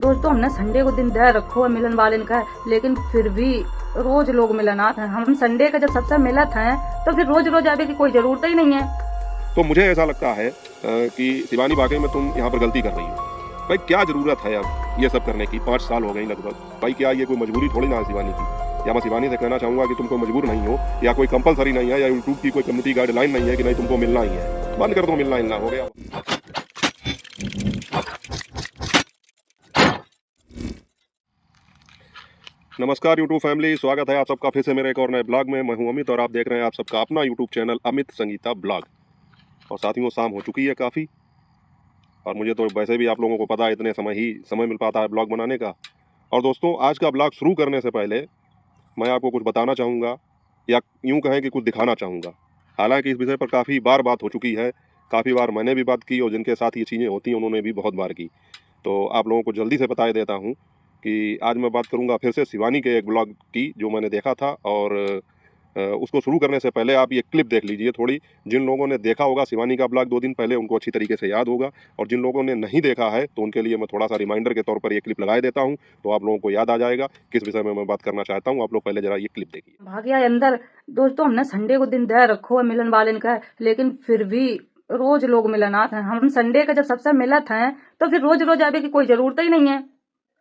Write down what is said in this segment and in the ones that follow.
दोस्तों हमने संडे को दिन दे रखो है मिलन वालन का, लेकिन फिर भी रोज लोग मिलन आते हैं। हम संडे का जब सबसे मिलत हैं तो फिर रोज रोज आवे की कोई जरूरत ही नहीं है। तो मुझे ऐसा लगता है कि शिवानी वाकई में तुम यहाँ पर गलती कर रही हो। भाई क्या जरूरत है अब ये सब करने की? 5 साल हो गए लगभग। भाई क्या ये कोई मजबूरी थोड़ी ना है शिवानी की? या मैं शिवानी से कहना चाहूंगा कि तुमको मजबूर नहीं हो, या कोई कंपलसरी नहीं है, या यूट्यूब की कोई कम्युनिटी गाइडलाइन नहीं है कि नहीं तुमको मिलना ही है। बंद कर दो मिलना हो गया। नमस्कार यूट्यूब फैमिली, स्वागत है आप सबका फिर से मेरे एक और नए ब्लॉग में। मैं हूं अमित और आप देख रहे हैं आप सबका अपना YouTube channel Amit Sangeeta blog. और साथियों, शाम हो चुकी है काफ़ी, और मुझे तो वैसे भी आप लोगों को पता है इतने समय मिल पाता है ब्लॉग बनाने का। और दोस्तों, आज का ब्लॉग शुरू करने से पहले मैं आपको कुछ बताना चाहूँगा, या यूँ कहें कि कुछ दिखाना चाहूँगा। हालांकि इस विषय पर काफ़ी बार बात हो चुकी है, काफ़ी बार मैंने भी बात की, और जिनके साथ ये चीज़ें होती हैं उन्होंने भी बहुत बार की। तो आप लोगों को जल्दी से बता देता हूँ कि आज मैं बात करूंगा फिर से शिवानी के एक ब्लॉग की जो मैंने देखा था। और उसको शुरू करने से पहले आप ये क्लिप देख लीजिए थोड़ी। जिन लोगों ने देखा होगा शिवानी का ब्लॉग 2 दिन पहले, उनको अच्छी तरीके से याद होगा, और जिन लोगों ने नहीं देखा है तो उनके लिए मैं थोड़ा सा रिमाइंडर के तौर पर ये क्लिप लगा देता हूँ, तो आप लोगों को याद आ जाएगा किस विषय में मैं बात करना चाहता हूँ। आप लोग पहले जरा ये क्लिप देखिए। भाग्या अंदर दोस्तों हमने संडे को दिन दे रखो है मिलन वालन का, लेकिन फिर भी रोज लोग मिलन आते हैं। हम संडे का जब सबसे मिलत हैं तो फिर रोज रोज आवे की कोई जरूरत ही नहीं है।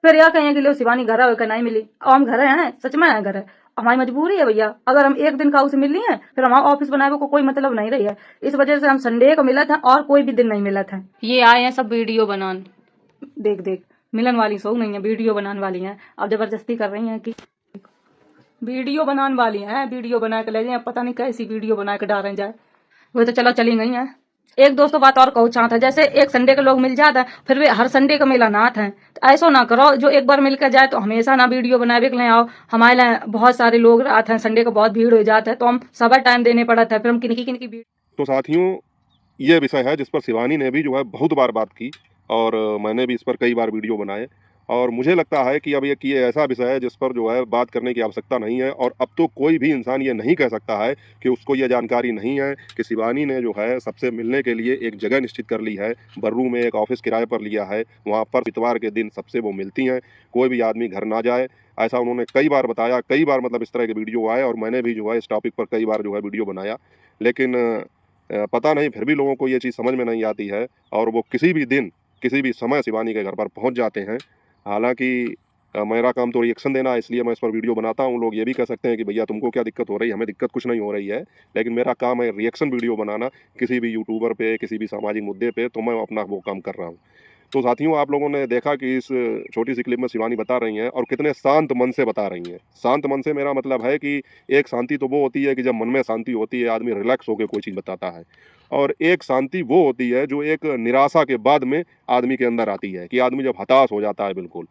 फिर यह कहें कि लो शिवानी घर आवे नहीं मिली, और हम घर हैं, सच में है घर है। हमारी मजबूरी है भैया, अगर हम एक दिन का उसे मिल लिए फिर हमारा ऑफिस बनाए को कोई मतलब नहीं रही है। इस वजह से हम संडे को मिलत हैं और कोई भी दिन नहीं मिलत है। ये आए हैं सब वीडियो बनान, देख देख मिलन वाली सो नहीं है, वीडियो बनाने वाली हैं। अब जबरदस्ती कर रही हैं कि वीडियो बनाने वाली हैं, वीडियो बना के ले जाए, पता नहीं कैसी वीडियो बना के डालें जाए। वो तो चलो चली गई हैं। एक दोस्तों बात और कहूँ चाहता है, जैसे एक संडे के लोग मिल जाता है फिर वे हर संडे का मेला नाथ है, तो ऐसा ना करो। जो एक बार मिलकर जाए तो हमेशा ना वीडियो बनावे के लिए आओ। हमारे लिए बहुत सारे लोग आते हैं, संडे को बहुत भीड़ हो जाता है, तो हम सब टाइम देने पड़ता है, फिर हम किनकी किनकी भीड़। तो साथियों, ये विषय है जिस पर शिवानी ने भी जो है बहुत बार बात की, और मैंने भी इस पर कई बार वीडियो बनाए। और मुझे लगता है कि अब ये ऐसा विषय है जिस पर जो है बात करने की आवश्यकता नहीं है। और अब तो कोई भी इंसान ये नहीं कह सकता है कि उसको ये जानकारी नहीं है कि शिवानी ने जो है सबसे मिलने के लिए एक जगह निश्चित कर ली है। बर्रू में एक ऑफिस किराए पर लिया है, वहाँ पर इतवार के दिन सबसे वो मिलती हैं, कोई भी आदमी घर ना जाए, ऐसा उन्होंने कई बार बताया। कई बार मतलब इस तरह के वीडियो आए, और मैंने भी जो है इस टॉपिक पर कई बार जो है वीडियो बनाया। लेकिन पता नहीं फिर भी लोगों को ये चीज़ समझ में नहीं आती है, और वो किसी भी दिन किसी भी समय शिवानी के घर पर पहुंच जाते हैं। हालांकि मेरा काम तो रिएक्शन देना है, इसलिए मैं इस पर वीडियो बनाता हूं। लोग ये भी कह सकते हैं कि भैया तुमको क्या दिक्कत हो रही है, हमें दिक्कत कुछ नहीं हो रही है, लेकिन मेरा काम है रिएक्शन वीडियो बनाना किसी भी यूट्यूबर पे, किसी भी सामाजिक मुद्दे पे, तो मैं अपना वो काम कर रहा हूँ। तो साथियों, आप लोगों ने देखा कि इस छोटी सी क्लिप में शिवानी बता रही हैं, और कितने शांत मन से बता रही हैं। शांत मन से मेरा मतलब है कि एक शांति तो वो होती है कि जब मन में शांति होती है, आदमी रिलैक्स होकर कोई चीज़ बताता है, और एक शांति वो होती है जो एक निराशा के बाद में आदमी के अंदर आती है, कि आदमी जब हताश हो जाता है बिल्कुल।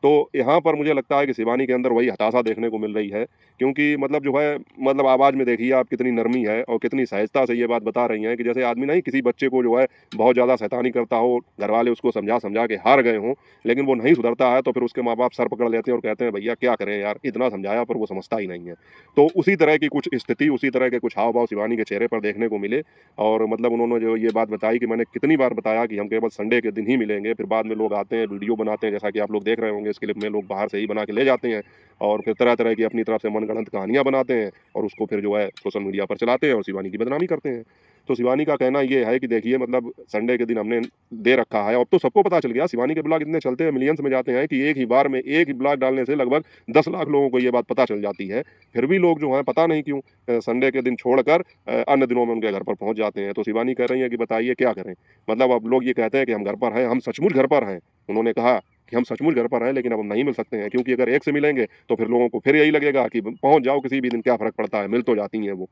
तो यहाँ पर मुझे लगता है कि शिवानी के अंदर वही हताशा देखने को मिल रही है, क्योंकि मतलब जो है, मतलब आवाज़ में देखिए आप कितनी नरमी है, और कितनी सहजता से ये बात बता रही हैं कि जैसे आदमी नहीं किसी बच्चे को जो है बहुत ज़्यादा शैतानी करता हो, घर वाले उसको समझा समझा के हार गए हों, लेकिन वो नहीं सुधरता है, तो फिर उसके माँ बाप सर पकड़ लेते हैं और कहते हैं भैया क्या करें यार, इतना समझाया पर वो समझता ही नहीं है। तो उसी तरह की कुछ स्थिति, उसी तरह के कुछ हाव भाव शिवानी के चेहरे पर देखने को मिले। और मतलब उन्होंने जो ये बात बताई कि मैंने कितनी बार बताया कि हम केवल संडे के दिन ही मिलेंगे, फिर बाद में लोग आते हैं वीडियो बनाते हैं, जैसा कि आप लोग देख रहे होंगे इस क्लिप में, लोग बाहर से ही बना के ले जाते हैं, और फिर तरह तरह की अपनी तरफ से मनगढ़ंत कहानियां बनाते हैं, और उसको फिर जो है सोशल मीडिया पर चलाते हैं और शिवानी की बदनामी करते हैं। तो शिवानी का कहना ये है कि देखिए, मतलब संडे के दिन हमने दे रखा है। अब तो सबको पता चल गया, शिवानी के ब्लॉग इतने चलते हैं, मिलियंस में जाते हैं, कि एक ही बार में एक ही ब्लॉग डालने से लगभग 10 लाख लोगों को ये बात पता चल जाती है। फिर भी लोग जो है पता नहीं क्यों संडे के दिन छोड़कर अन्य दिनों में उनके घर पर पहुंच जाते हैं। तो शिवानी कह रही है कि बताइए क्या करें। मतलब अब लोग ये कहते हैं कि हम घर पर हैं, हम सचमुच घर पर हैं। उन्होंने कहा कि हम सचमुच घर पर हैं, लेकिन अब हम नहीं मिल सकते हैं, क्योंकि अगर एक से मिलेंगे तो फिर लोगों को फिर यही लगेगा कि पहुंच जाओ किसी भी दिन, क्या फ़र्क पड़ता है, मिल तो जाती हैं वो।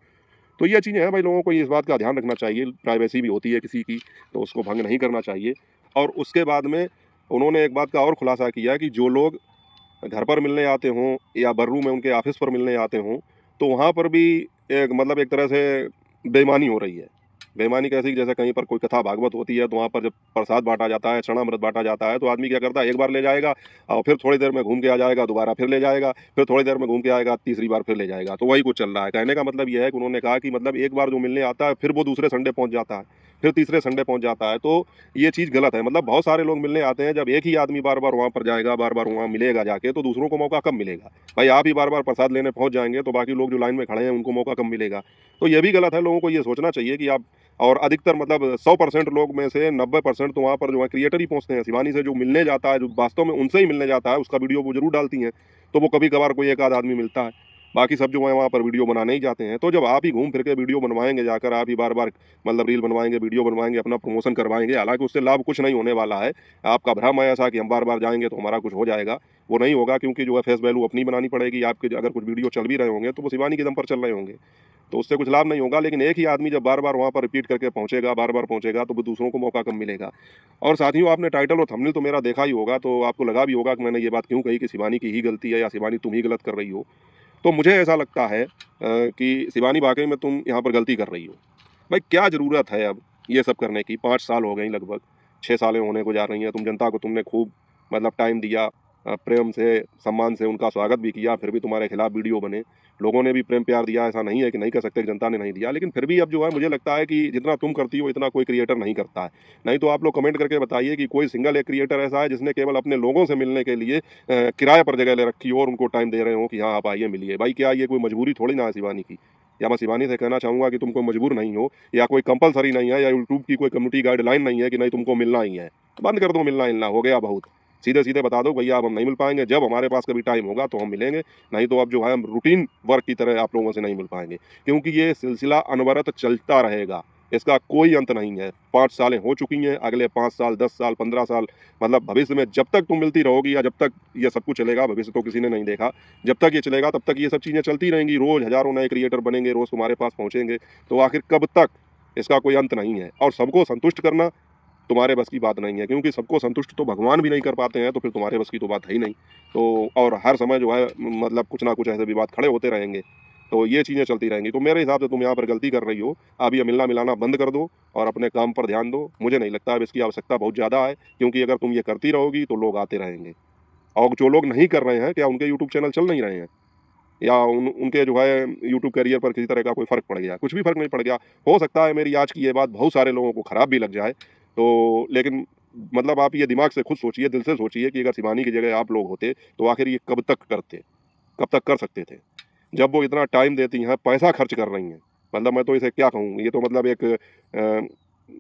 तो ये चीज़ें हैं भाई, लोगों को इस बात का ध्यान रखना चाहिए। प्राइवेसी भी होती है किसी की, तो उसको भंग नहीं करना चाहिए। और उसके बाद में उन्होंने एक बात का और खुलासा किया कि जो लोग घर पर मिलने आते हों, या बर्रू में उनके ऑफिस पर मिलने आते हों, तो वहाँ पर भी एक मतलब एक तरह से बेईमानी हो रही है। बेईमानी कैसी? जैसे कहीं पर कोई कथा भागवत होती है, तो वहाँ पर जब प्रसाद बाँटा जाता है, चरणामृत बाँटा जाता है, तो आदमी क्या करता है, एक बार ले जाएगा और फिर थोड़ी देर में घूम के आ जाएगा, दोबारा फिर ले जाएगा, फिर थोड़ी देर में घूम के आएगा, तीसरी बार फिर ले जाएगा। तो वही कुछ चल रहा है। कहने का मतलब ये है कि उन्होंने कहा कि मतलब एक बार जो मिलने आता है, फिर वो दूसरे संडे पहुँच जाता है। फिर तीसरे संडे पहुंच जाता है। तो ये चीज़ गलत है। मतलब बहुत सारे लोग मिलने आते हैं, जब एक ही आदमी बार-बार वहाँ पर जाएगा, बार-बार वहाँ मिलेगा जाके, तो दूसरों को मौका कब मिलेगा? भाई आप ही बार-बार प्रसाद लेने पहुँच जाएँगे, तो बाकी लोग जो लाइन में खड़े हैं, उनको मौका कब मिलेगा? तो ये भी गलत है, लोगों को ये सोचना चाहिए कि आप और अधिकतर मतलब 100% लोग में से 90% तो वहाँ पर जो है क्रिएटर ही पहुँचते हैं। शिवानी से जो मिलने जाता है, जो वास्तव में उनसे ही मिलने जाता है, उसका वीडियो वो ज़रूर डालती हैं। तो वो कभी-कभार कोई एक आध आदमी मिलता है। बाकी सब जो है वहाँ पर वीडियो बनाने ही जाते हैं। तो जब आप ही घूम फिर के वीडियो बनवाएँगे जाकर, आप ही बार-बार मतलब रील बनवाएँगे, वीडियो बनवाएँगे, अपना प्रमोशन करवाएँगे, हालाँकि उससे लाभ कुछ नहीं होने वाला है। आपका भ्रम है ऐसा कि हम बार-बार जाएँगे तो हमारा कुछ हो जाएगा, वो नहीं होगा, क्योंकि जो है फेस वैल्यू अपनी बनानी पड़ेगी। आपके अगर कुछ वीडियो चल भी रहे होंगे, तो वो शिवानी के दम पर चल रहे होंगे। तो उससे कुछ लाभ नहीं होगा। लेकिन एक ही आदमी जब बार-बार वहाँ पर रिपीट करके पहुँचेगा, बार-बार पहुँचेगा, तो वो दूसरों को मौका कब मिलेगा? और साथियों, आपने टाइटल और थंबनेल तो मेरा देखा ही होगा, तो आपको लगा भी होगा कि मैंने ये बात क्यों कही कि शिवानी की ही गलती है या शिवानी तुम ही गलत कर रही हो। तो मुझे ऐसा लगता है कि शिवानी वाक़ई में तुम यहाँ पर गलती कर रही हो। भाई क्या ज़रूरत है अब ये सब करने की? 5 साल हो गए हैं लगभग, 6 सालें होने को जा रही हैं। तुम जनता को तुमने खूब मतलब टाइम दिया, प्रेम से, सम्मान से उनका स्वागत भी किया, फिर भी तुम्हारे खिलाफ वीडियो बने। लोगों ने भी प्रेम प्यार दिया, ऐसा नहीं है कि नहीं कह सकते कि जनता ने नहीं दिया। लेकिन फिर भी अब जो है मुझे लगता है कि जितना तुम करती हो, इतना कोई क्रिएटर नहीं करता है। नहीं तो आप लोग कमेंट करके बताइए कि कोई सिंगल एक क्रिएटर ऐसा है जिसने केवल अपने लोगों से मिलने के लिए किराए पर जगह ले रखी हो और उनको टाइम दे रहे हो कि हाँ, आप आइए मिलिए। भाई क्या ये कोई मजबूरी थोड़ी ना है शिवानी की? या मैं शिवानी से कहना चाहूँगा कि तुम कोई मजबूर नहीं हो, या कोई कंपल्सरी नहीं है, या यूट्यूब की कोई कम्युनिटी गाइडलाइन नहीं है कि नहीं तुमको मिलना ही है। बंद कर दो मिलना-इलना, हो गया बहुत। सीधे-सीधे बता दो भैया अब हम नहीं मिल पाएँगे, जब हमारे पास कभी टाइम होगा तो हम मिलेंगे, नहीं तो अब जो है हम रूटीन वर्क की तरह आप लोगों से नहीं मिल पाएँगे। क्योंकि ये सिलसिला अनवरत चलता रहेगा, इसका कोई अंत नहीं है। 5 सालें हो चुकी हैं, अगले 5 साल, 10 साल, 15 साल मतलब भविष्य में जब तक तुम मिलती रहोगी या जब तक ये सब कुछ चलेगा, भविष्य तो किसी ने नहीं देखा, जब तक ये चलेगा तब तक ये सब चीज़ें चलती रहेंगी। रोज़ हज़ारों नए क्रिएटर बनेंगे, रोज़ तुम्हारे पास पहुँचेंगे, तो आखिर कब तक? इसका कोई अंत नहीं है। और सबको संतुष्ट करना तुम्हारे बस की बात नहीं है, क्योंकि सबको संतुष्ट तो भगवान भी नहीं कर पाते हैं, तो फिर तुम्हारे बस की तो बात है ही नहीं। तो और हर समय जो है मतलब कुछ ना कुछ ऐसे विवाद खड़े होते रहेंगे, तो ये चीज़ें चलती रहेंगी। तो मेरे हिसाब से तुम यहाँ पर गलती कर रही हो। अब ये मिलना-मिलाना बंद कर दो और अपने काम पर ध्यान दो। मुझे नहीं लगता अब इसकी आवश्यकता बहुत ज़्यादा है, क्योंकि अगर तुम ये करती रहोगी तो लोग आते रहेंगे। और जो लोग नहीं कर रहे हैं, क्या उनके यूट्यूब चैनल चल नहीं रहे हैं? या उनके जो है यूट्यूब करियर पर किसी तरह का कोई फ़र्क पड़ गया? कुछ भी फ़र्क नहीं पड़ गया। हो सकता है मेरी आज की ये बात बहुत सारे लोगों को खराब भी लग जाए, तो लेकिन मतलब आप ये दिमाग से खुद सोचिए, दिल से सोचिए कि अगर शिवानी की जगह आप लोग होते, तो आखिर ये कब तक करते? कब तक कर सकते थे? जब वो इतना टाइम देती हैं, पैसा खर्च कर रही हैं, मतलब मैं तो इसे क्या कहूँ, ये तो मतलब एक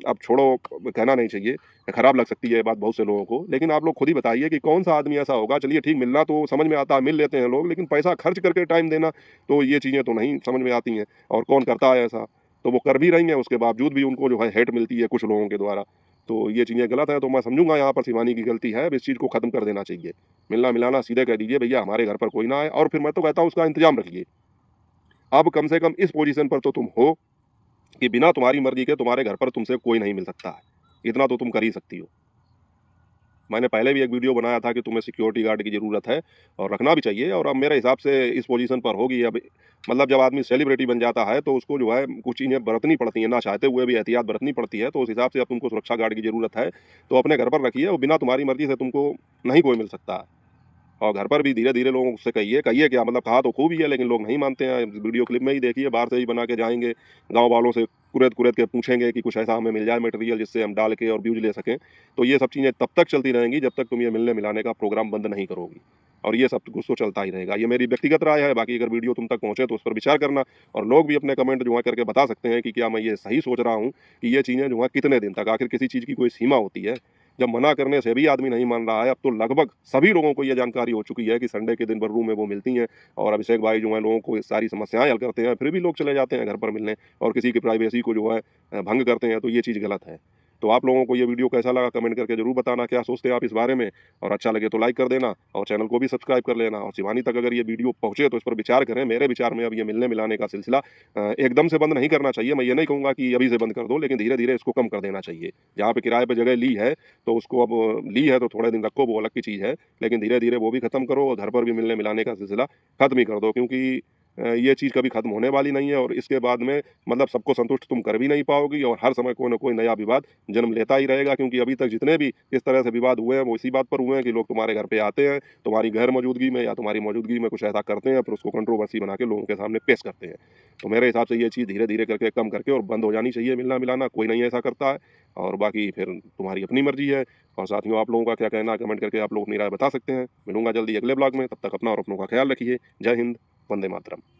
अब छोड़ो, कहना नहीं चाहिए, खराब लग सकती है ये बात बहुत से लोगों को, लेकिन आप लोग खुद ही बताइए कि कौन-सा आदमी ऐसा होगा, चलिए ठीक मिलना तो समझ में आता है, मिल लेते हैं लोग, लेकिन पैसा खर्च करके टाइम देना, तो ये चीज़ें तो नहीं समझ में आती हैं। और कौन करता है ऐसा? तो वो कर भी रही हैं, उसके बावजूद भी उनको जो है हेट मिलती है कुछ लोगों के द्वारा। तो ये चीज़ें गलत हैं, तो मैं समझूँगा यहाँ पर शिवानी की गलती है, अब इस चीज़ को खत्म कर देना चाहिए। मिलना-मिलाना सीधे कह दीजिए भैया हमारे घर पर कोई ना आए, और फिर मैं तो कहता हूँ उसका इंतज़ाम रखिए। अब कम से कम इस पोज़ीशन पर तो तुम हो कि बिना तुम्हारी मर्ज़ी के तुम्हारे घर पर तुमसे कोई नहीं मिल सकता है। इतना तो तुम कर ही सकती हो। मैंने पहले भी एक वीडियो बनाया था कि तुम्हें सिक्योरिटी गार्ड की ज़रूरत है और रखना भी चाहिए, और अब मेरे हिसाब से इस पोज़ीशन पर होगी अब। मतलब जब आदमी सेलिब्रिटी बन जाता है तो उसको जो है कुछ चीज़ें बरतनी पड़ती हैं, ना चाहते हुए भी एहतियात बरतनी पड़ती है, तो उस हिसाब से अब तुमको सुरक्षा गार्ड की ज़रूरत है, तो अपने घर पर रखिए और बिना तुम्हारी मर्ज़ी से तुमको नहीं कोई मिल सकता है। और घर पर भी धीरे-धीरे लोगों से कहिए, कहिए क्या मतलब, कहा तो खूब ही है लेकिन लोग नहीं मानते हैं। वीडियो क्लिप में ही देखिए, बाहर से ही बना के जाएँगे, गाँव वालों से कुरेद-कुरेद के पूछेंगे कि कुछ ऐसा हमें मिल जाए मटेरियल जिससे हम डाल के और व्यूज़ ले सकें। तो ये सब चीज़ें तब तक चलती रहेंगी जब तक तुम ये मिलने-मिलाने का प्रोग्राम बंद नहीं करोगी। और ये सब कुछ तो चलता ही रहेगा। ये मेरी व्यक्तिगत राय है, बाकी अगर वीडियो तुम तक पहुँचे तो उस पर विचार करना, और लोग भी अपने कमेंट जो है करके बता सकते हैं कि क्या मैं ये सही सोच रहा हूँ कि ये चीज़ें जो हैं कितने दिन तक, आखिर किसी चीज़ की कोई सीमा होती है। जब मना करने से भी आदमी नहीं मान रहा है, अब तो लगभग सभी लोगों को ये जानकारी हो चुकी है कि संडे के दिन बर्रू में वो मिलती हैं, और अभिषेक भाई जो हैं लोगों को ये सारी समस्याएँ हल करते हैं, फिर भी लोग चले जाते हैं घर पर मिलने और किसी की प्राइवेसी को जो है भंग करते हैं, तो ये चीज़ गलत है। तो आप लोगों को ये वीडियो कैसा लगा कमेंट करके ज़रूर बताना, क्या सोचते हैं आप इस बारे में, और अच्छा लगे तो लाइक कर देना और चैनल को भी सब्सक्राइब कर लेना, और शिवानी तक अगर ये वीडियो पहुँचे तो इस पर विचार करें। मेरे विचार में अब ये मिलने-मिलाने का सिलसिला एकदम से बंद नहीं करना चाहिए। मैं ये नहीं कहूँगा कि अभी से बंद कर दो, लेकिन धीरे-धीरे इसको कम कर देना चाहिए। जहाँ पे किराए पे जगह ली है, तो उसको अब ली है तो थोड़े दिन रखो, वो अलग की चीज़ है, लेकिन धीरे-धीरे वो भी खत्म करो और घर पर भी मिलने-मिलाने का सिलसिला खत्म ही कर दो, क्योंकि ये चीज़ कभी ख़त्म होने वाली नहीं है और इसके बाद में मतलब सबको संतुष्ट तुम कर भी नहीं पाओगी और हर समय कोई ना कोई नया विवाद जन्म लेता ही रहेगा, क्योंकि अभी तक जितने भी इस तरह से विवाद हुए हैं वो इसी बात पर हुए हैं कि लोग तुम्हारे घर पे आते हैं, तुम्हारी गैर मौजूदगी में या तुम्हारी मौजूदगी में कुछ ऐसा करते हैं, फिर उसको कंट्रोवर्सी बना के लोगों के सामने पेश करते हैं। तो मेरे हिसाब से ये चीज़ धीरे-धीरे करके कम करके और बंद हो जानी चाहिए मिलना-मिलाना, कोई नहीं ऐसा करता है और बाकी फिर तुम्हारी अपनी मर्ज़ी है। और साथियों, आप लोगों का क्या कहना है कमेंट करके आप लोग अपनी राय बता सकते हैं। मिलूँगा जल्दी अगले ब्लॉग में, तब तक अपना और अपनों का ख़्याल रखिए। जय हिंद, वंदे मातरम।